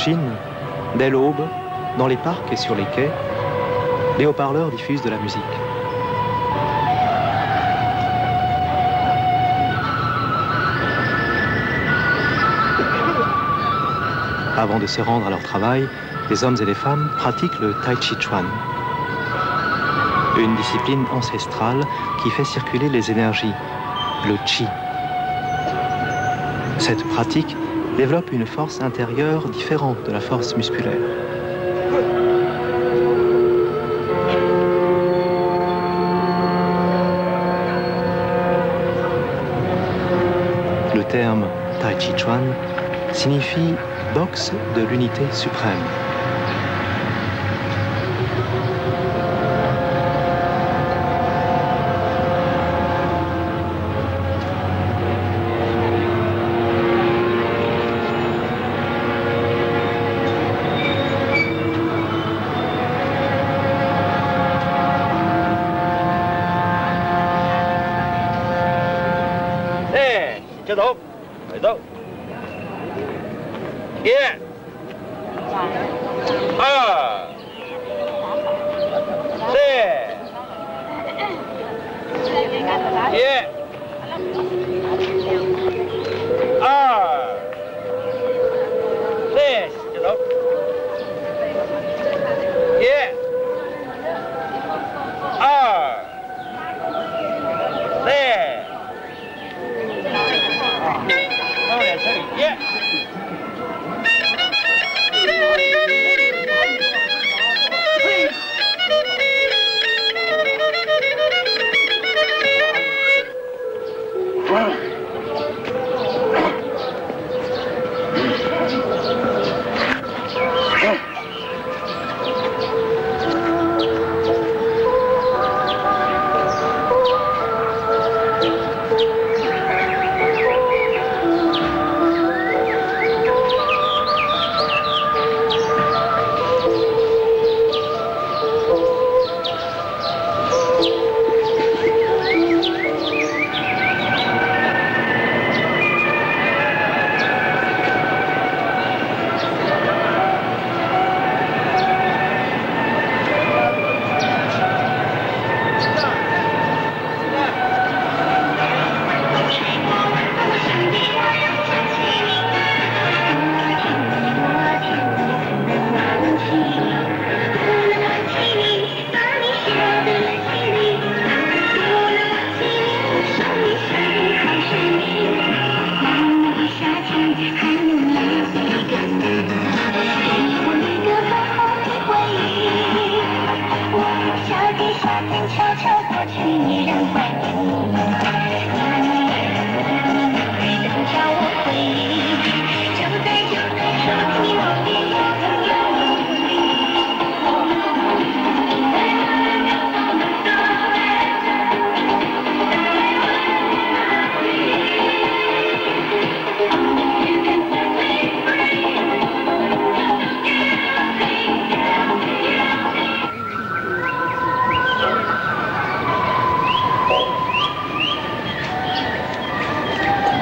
Chine, dès l'aube, dans les parcs et sur les quais, les haut-parleurs diffusent de la musique. Avant de se rendre à leur travail, les hommes et les femmes pratiquent le Tai Chi Chuan, une discipline ancestrale qui fait circuler les énergies, le Qi. Cette pratique développe une force intérieure différente de la force musculaire. Le terme Tai Chi Chuan signifie boxe de l'unité suprême.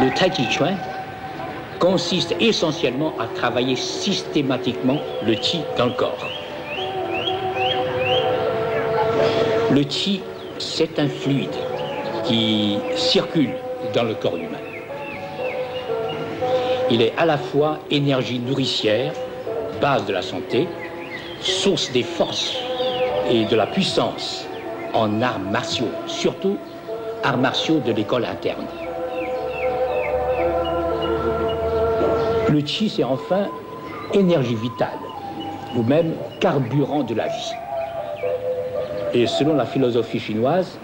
Le Tai Chi Chuan consiste essentiellement à travailler systématiquement le Qi dans le corps. Le Qi, c'est un fluide qui circule dans le corps humain. Il est à la fois énergie nourricière, base de la santé, source des forces et de la puissance en arts martiaux, surtout arts martiaux de l'école interne. Le Qi, c'est enfin énergie vitale, ou même carburant de la vie. Et selon la philosophie chinoise,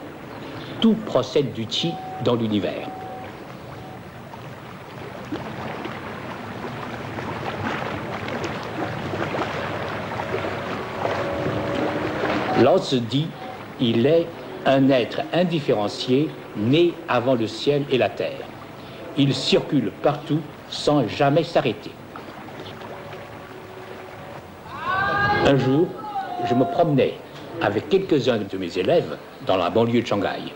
tout procède du Qi dans l'univers. Lao Tzu dit, il est un être indifférencié, né avant le ciel et la terre. Il circule partout sans jamais s'arrêter. Un jour, je me promenais avec quelques-uns de mes élèves dans la banlieue de Shanghai.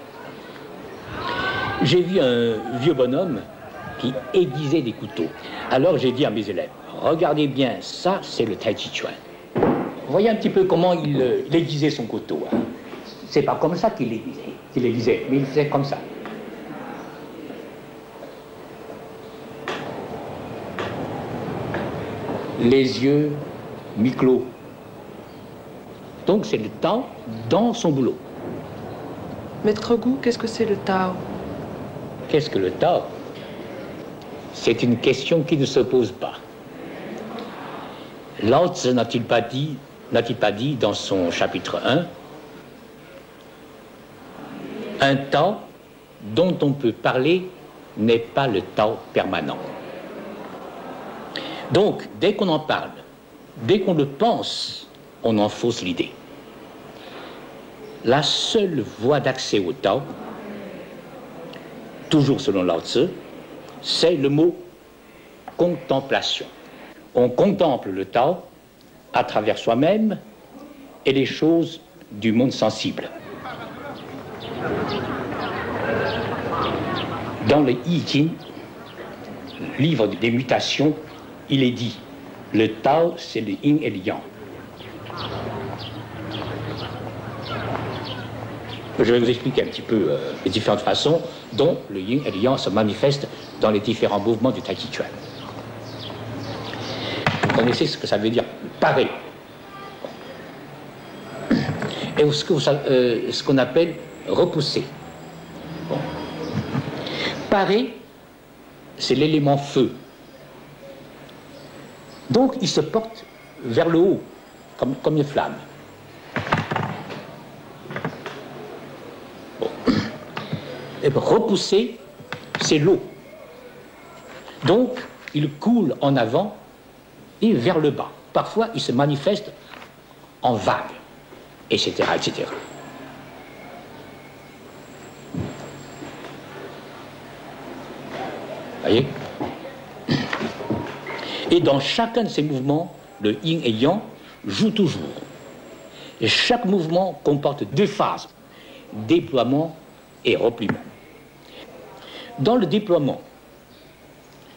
J'ai vu un vieux bonhomme qui aiguisaient des couteaux. Alors j'ai dit à mes élèves, regardez bien, ça c'est le Tai Chi Chuan. Vous voyez un petit peu comment il aiguisait son couteau. Hein. C'est pas comme ça qu'il aiguisait, mais il faisait comme ça. Les yeux mi-clos. Donc c'est le Tao dans son boulot. Maître Gu, qu'est-ce que c'est le Tao? Qu'est-ce que le Tao? C'est une question qui ne se pose pas. Lao Tzu n'a-t-il pas dit dans son chapitre 1, un Tao dont on peut parler n'est pas le Tao permanent. Donc, dès qu'on en parle, dès qu'on le pense, on en fausse l'idée. La seule voie d'accès au Tao, toujours selon Lao Tzu, c'est le mot contemplation. On contemple le Tao à travers soi-même et les choses du monde sensible. Dans le I Ching, livre des mutations, il est dit, le Tao c'est le Yin et le Yang. Je vais vous expliquer un petit peu les différentes façons dont le Yin et le Yang se manifestent dans les différents mouvements du Tai Chi Chuan. Vous connaissez ce que ça veut dire parer. Et ce qu'on appelle repousser. Bon. Parer, c'est l'élément feu. Donc il se porte vers le haut, comme une flamme. Bon. Et repousser, c'est l'eau. Donc il coule en avant et vers le bas. Parfois, il se manifeste en vagues, etc., etc. Voyez? Et dans chacun de ces mouvements, le yin et yang joue toujours. Et chaque mouvement comporte deux phases, déploiement et repliement. Dans le déploiement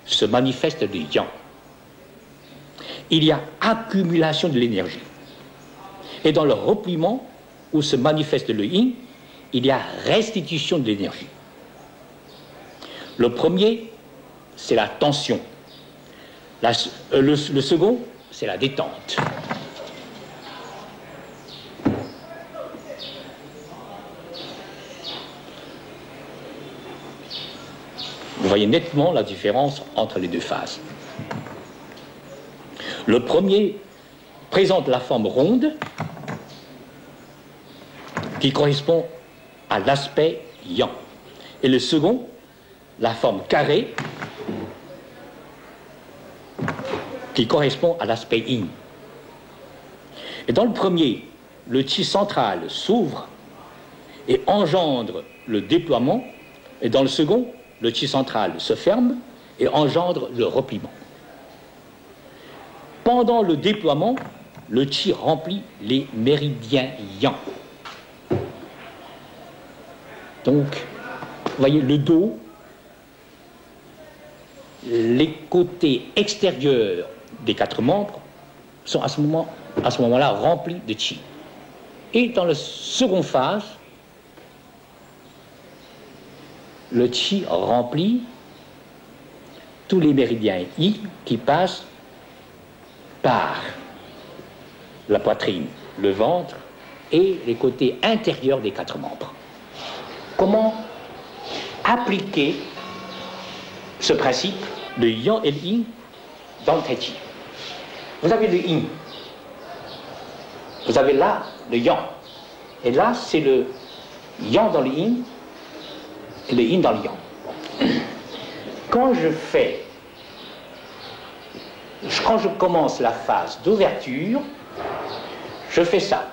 se manifeste le yang. Il y a accumulation de l'énergie. Et dans le repliement, où se manifeste le yin, il y a restitution de l'énergie. Le premier, c'est la tension. Le second, c'est la détente. Vous voyez nettement la différence entre les deux phases. Le premier présente la forme ronde qui correspond à l'aspect yang. Et le second, la forme carrée qui correspond à l'aspect yin. Et dans le premier, le chi central s'ouvre et engendre le déploiement, et dans le second, le chi central se ferme et engendre le repliement. Pendant le déploiement, le chi remplit les méridiens yang. Donc, vous voyez, le dos, les côtés extérieurs des quatre membres sont à ce moment-là remplis de chi. Et dans la seconde phase, le chi remplit tous les méridiens yi qui passent par la poitrine, le ventre et les côtés intérieurs des quatre membres. Comment appliquer ce principe, le yang et le yin, dans le tai chi? Vous avez le yin, vous avez là le yang, et là c'est le yang dans le yin et le yin dans le yang. Quand je commence la phase d'ouverture, je fais ça.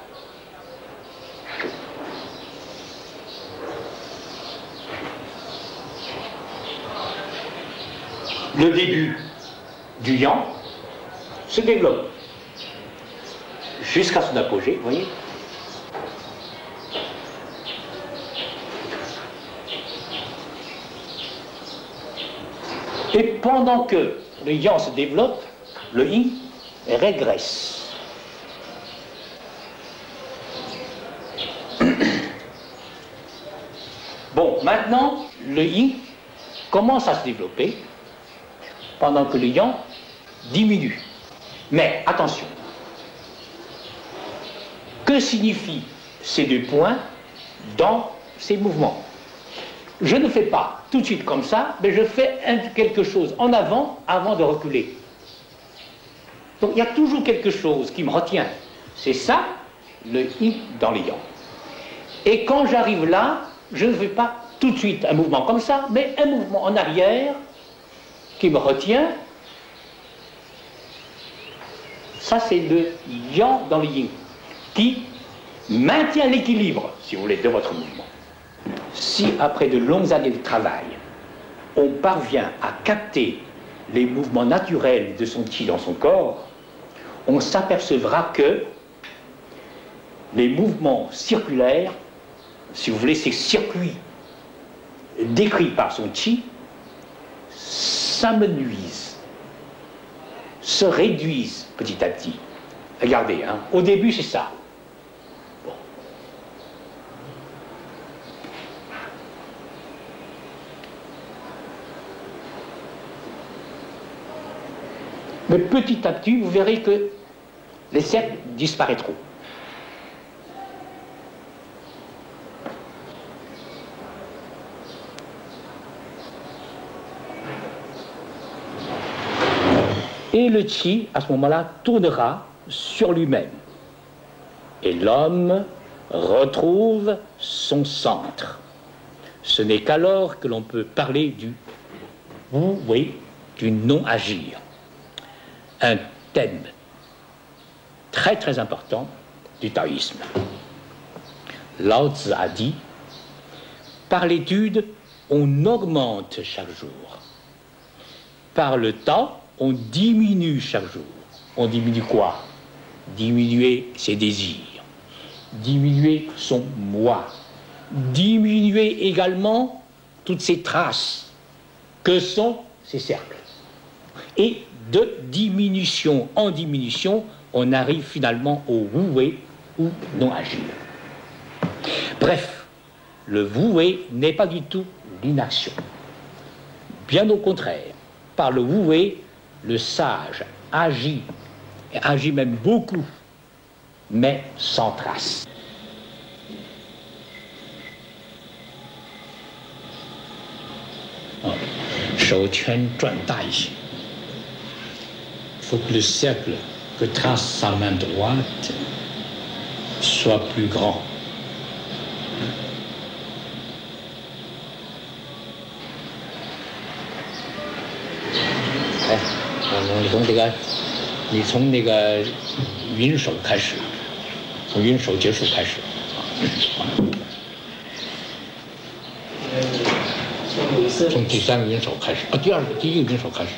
Le début du yang se développe jusqu'à son apogée, vous voyez. Et pendant que le yang se développe, le yin régresse. Bon, maintenant, le yin commence à se développer pendant que le yang diminue. Mais attention, que signifient ces deux points dans ces mouvements? Je ne fais pas tout de suite comme ça, mais je fais quelque chose en avant de reculer. Donc il y a toujours quelque chose qui me retient. C'est ça, le yin dans le yang. Et quand j'arrive là, je ne fais pas tout de suite un mouvement comme ça, mais un mouvement en arrière qui me retient. Ça, c'est le yang dans le yin, qui maintient l'équilibre, si vous voulez, de votre mouvement. Si, après de longues années de travail, on parvient à capter les mouvements naturels de son qi dans son corps, on s'apercevra que les mouvements circulaires, si vous voulez, ces circuits décrits par son qi, s'amenuisent, se réduisent petit à petit. Regardez, hein, au début c'est ça. Bon. Mais petit à petit, vous verrez que les cercles disparaîtront. Et le qi, à ce moment-là, tournera sur lui-même. Et l'homme retrouve son centre. Ce n'est qu'alors que l'on peut parler du wu wei, du non-agir. Un thème très très important du taoïsme. Lao Tzu a dit, par l'étude, on augmente chaque jour. Par le temps, on diminue chaque jour. On diminue quoi? Diminuer ses désirs, diminuer son moi, diminuer également toutes ces traces que sont ces cercles. Et de diminution en diminution, on arrive finalement au wu-wei ou non-agir. Bref, le wu-wei n'est pas du tout l'inaction. Bien au contraire, par le wu-wei, le sage agit, et agit même beaucoup, mais sans trace. Il faut que le cercle que trace sa main droite soit plus grand.你从那个云手开始，从云手结束开始。从第三个云手开始，第一个云手开始。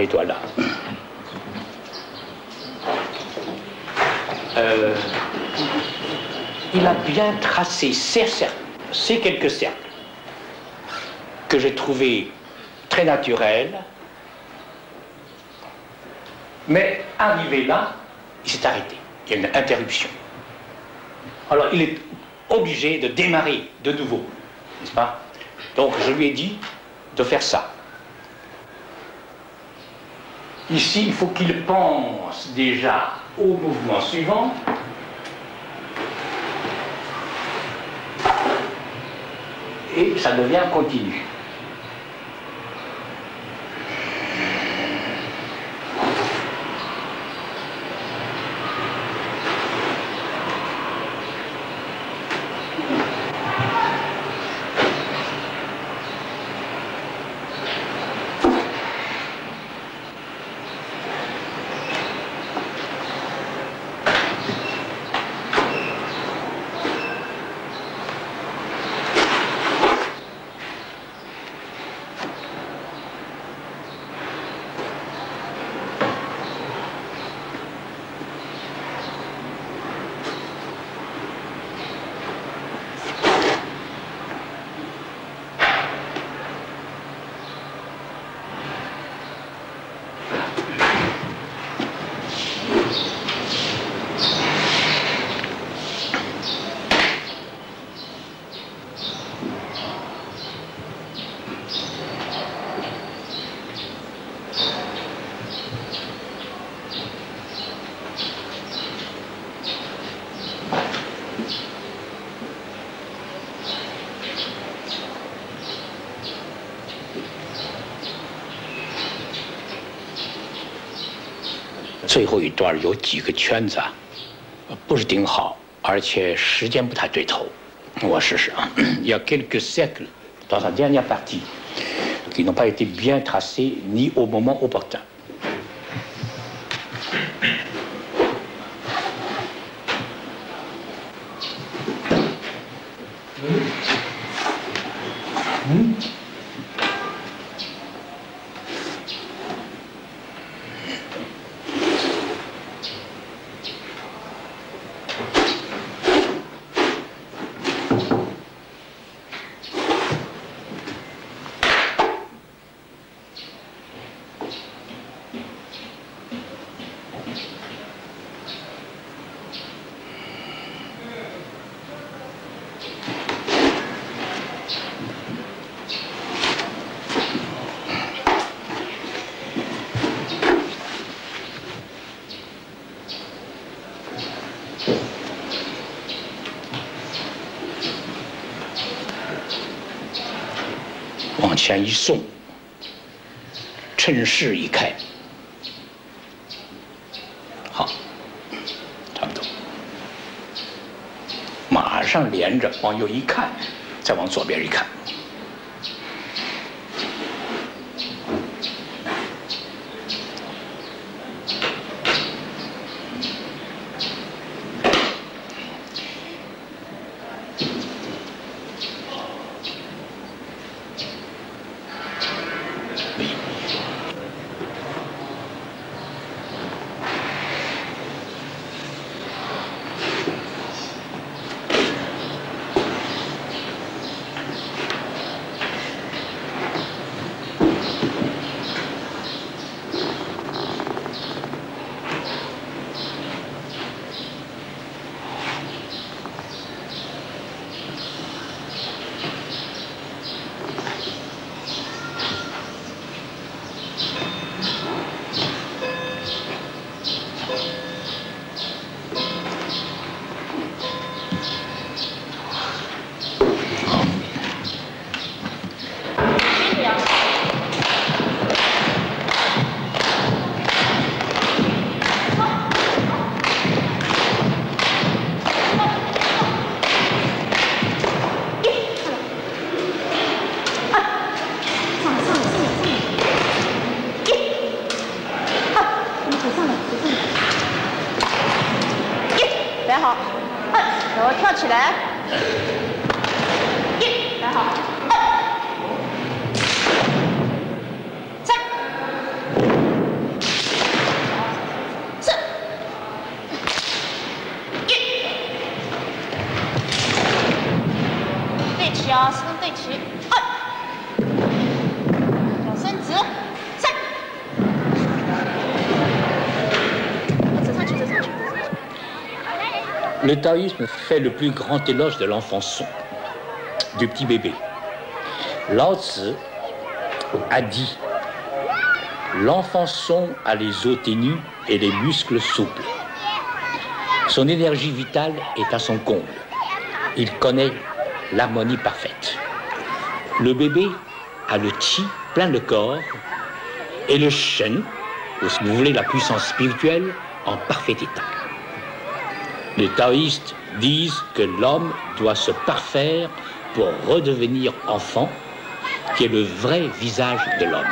一段là. Il a bien tracé ces quelques cercles que j'ai trouvés très naturels, mais arrivé là, il s'est arrêté. Il y a une interruption. Alors il est obligé de démarrer de nouveau, n'est-ce pas? Donc je lui ai dit de faire ça. Ici, il faut qu'il pense déjà au mouvement suivant. Et ça devient continu.最后一段有几个圈子啊，不是顶好，而且时间不太对头。我试试啊。Il y a quelques cercles dans sa dernière partie qui n'ont pas été bien tracés ni au moment opportun.往前一送，趁势一开，好，差不多。马上连着往右一看，再往左边一看。起来，一，来好，二，三。Le taoïsme fait le plus grand éloge de l'enfant son, du petit bébé. Lao Tzu a dit « L'enfant son a les os ténus et les muscles souples. Son énergie vitale est à son comble. Il connaît l'harmonie parfaite. Le bébé a le chi plein le corps et le shen, ou si vous voulez la puissance spirituelle, en parfait état. » Les taoïstes disent que l'homme doit se parfaire pour redevenir enfant, qui est le vrai visage de l'homme.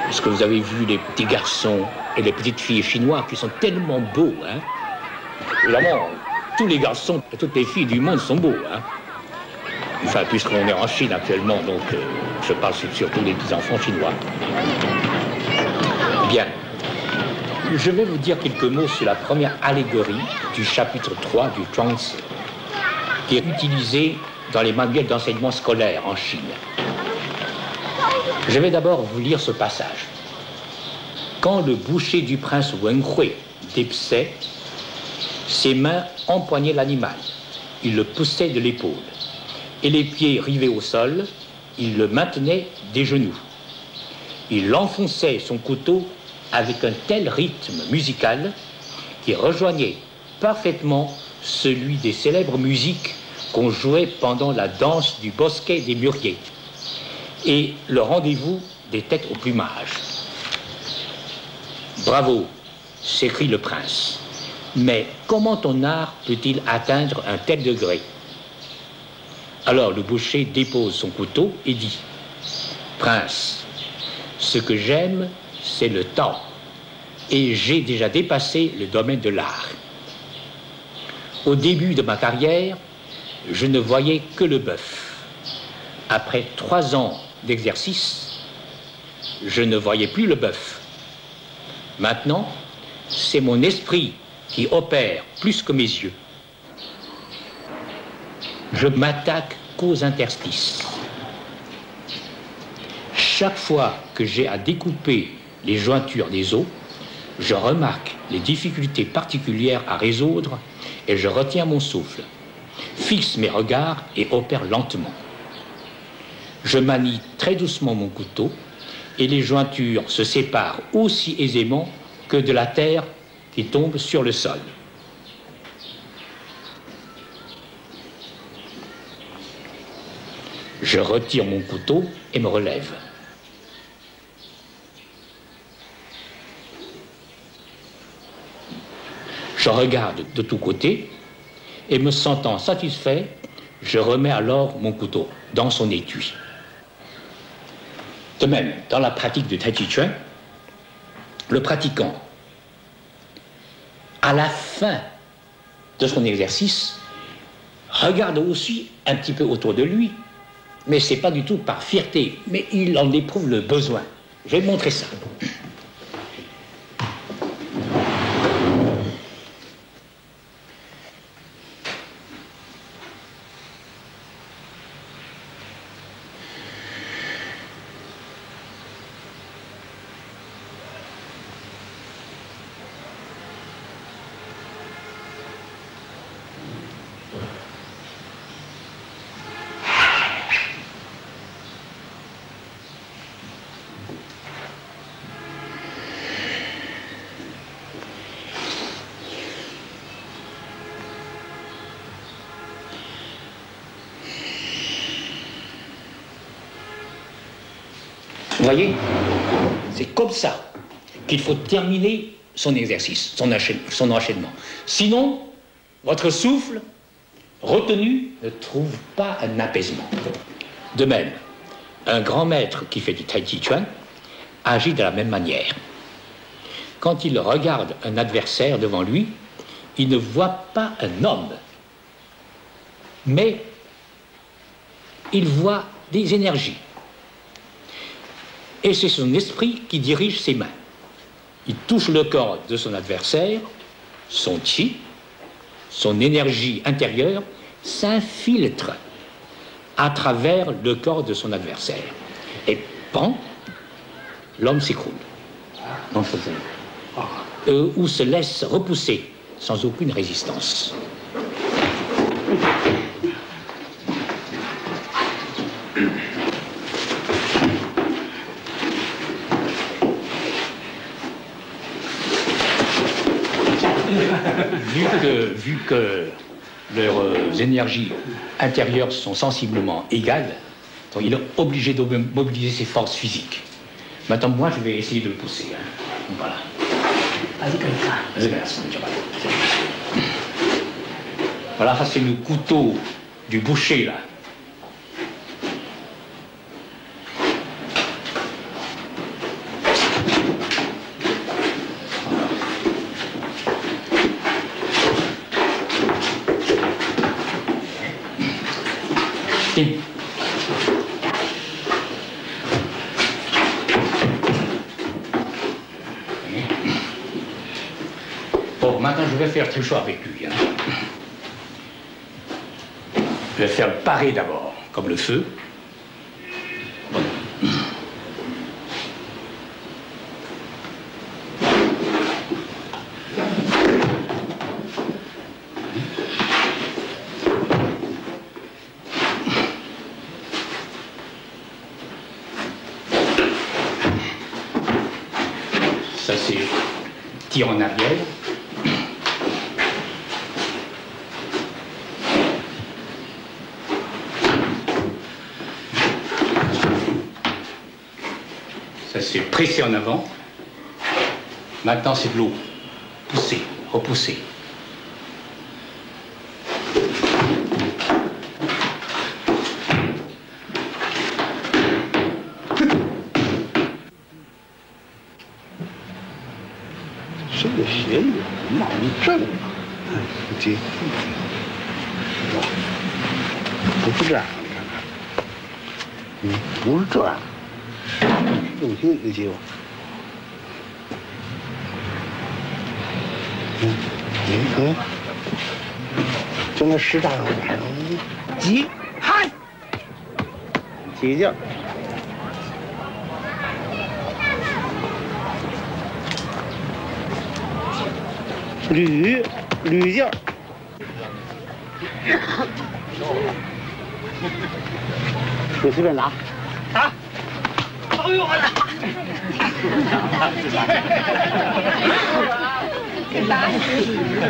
Est-ce que vous avez vu les petits garçons et les petites filles chinois qui sont tellement beaux, hein? Évidemment, tous les garçons et toutes les filles du monde sont beaux, hein? Enfin, puisqu'on est en Chine actuellement, donc je parle surtout des petits-enfants chinois. Bien. Je vais vous dire quelques mots sur la première allégorie du chapitre 3 du Chuang-Tzu, qui est utilisée dans les manuels d'enseignement scolaire en Chine. Je vais d'abord vous lire ce passage. Quand le boucher du prince Wenhui dépeçait, ses mains empoignaient l'animal. Il le poussait de l'épaule. Et les pieds rivés au sol, il le maintenait des genoux. Il enfonçait son couteau avec un tel rythme musical qui rejoignait parfaitement celui des célèbres musiques qu'on jouait pendant la danse du bosquet des mûriers et le rendez-vous des têtes au plumage. Bravo, s'écrie le prince. Mais comment ton art peut-il atteindre un tel degré? Alors le boucher dépose son couteau et dit: Prince, ce que j'aime, c'est le temps, et j'ai déjà dépassé le domaine de l'art. Au début de ma carrière, je ne voyais que le bœuf. Après 3 ans d'exercice, je ne voyais plus le bœuf. Maintenant, c'est mon esprit qui opère plus que mes yeux. Je m'attaque qu'aux interstices. Chaque fois que j'ai à découper les jointures des os, je remarque les difficultés particulières à résoudre et je retiens mon souffle, fixe mes regards et opère lentement. Je manie très doucement mon couteau et les jointures se séparent aussi aisément que de la terre qui tombe sur le sol. Je retire mon couteau et me relève. Je regarde de tous côtés et me sentant satisfait, je remets alors mon couteau dans son étui. De même, dans la pratique du Tai Chi Chuan, le pratiquant, à la fin de son exercice, regarde aussi un petit peu autour de lui, mais ce n'est pas du tout par fierté, mais il en éprouve le besoin. Je vais montrer ça. Vous voyez, c'est comme ça qu'il faut terminer son exercice, son enchaînement. Sinon, votre souffle retenu ne trouve pas un apaisement. De même, un grand maître qui fait du Tai Chi Chuan agit de la même manière. Quand il regarde un adversaire devant lui, il ne voit pas un homme, mais il voit des énergies. Et c'est son esprit qui dirige ses mains. Il touche le corps de son adversaire, son chi, son énergie intérieure s'infiltre à travers le corps de son adversaire. Et pan, l'homme s'écroule. Ou se laisse repousser sans aucune résistance. Vu que leurs énergies intérieures sont sensiblement égales, donc il est obligé de mobiliser ses forces physiques. Maintenant, moi, je vais essayer de le pousser. Hein. Voilà. Voilà, ça c'est le couteau du boucher, là. Bon, maintenant je vais faire trichot avec lui. Hein. Je vais faire le parer d'abord, comme le feu. Bon. Ça c'est tir en arrière. Ça c'est presser en avant. Maintenant c'est de l'eau. Pousser, repousser.这个学有脑症，这不是这样，你看看，不是这样，有些一个结果，你就那实战有点急，嗨，起劲。捋劲儿，你随便拿。啊！哎呦我的！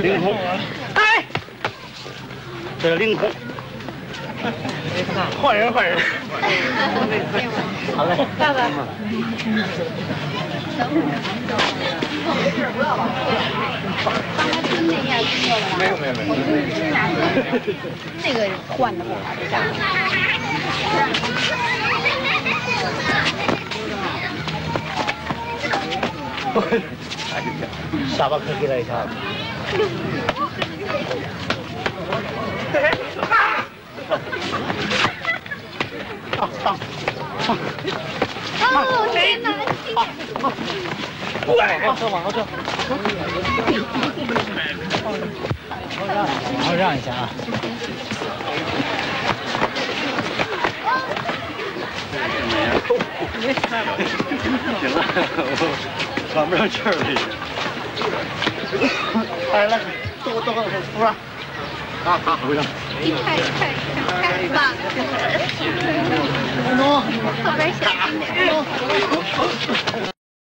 凌空，哎，这是凌空。换人。好嘞，爸爸。没有。那个换的不好，这家伙。沙巴克给他一下。哦天哪！往后撤。往后让一下啊。行了，我喘不上气儿了已经。来，都扶上。好，回上。太棒了！后边小心点。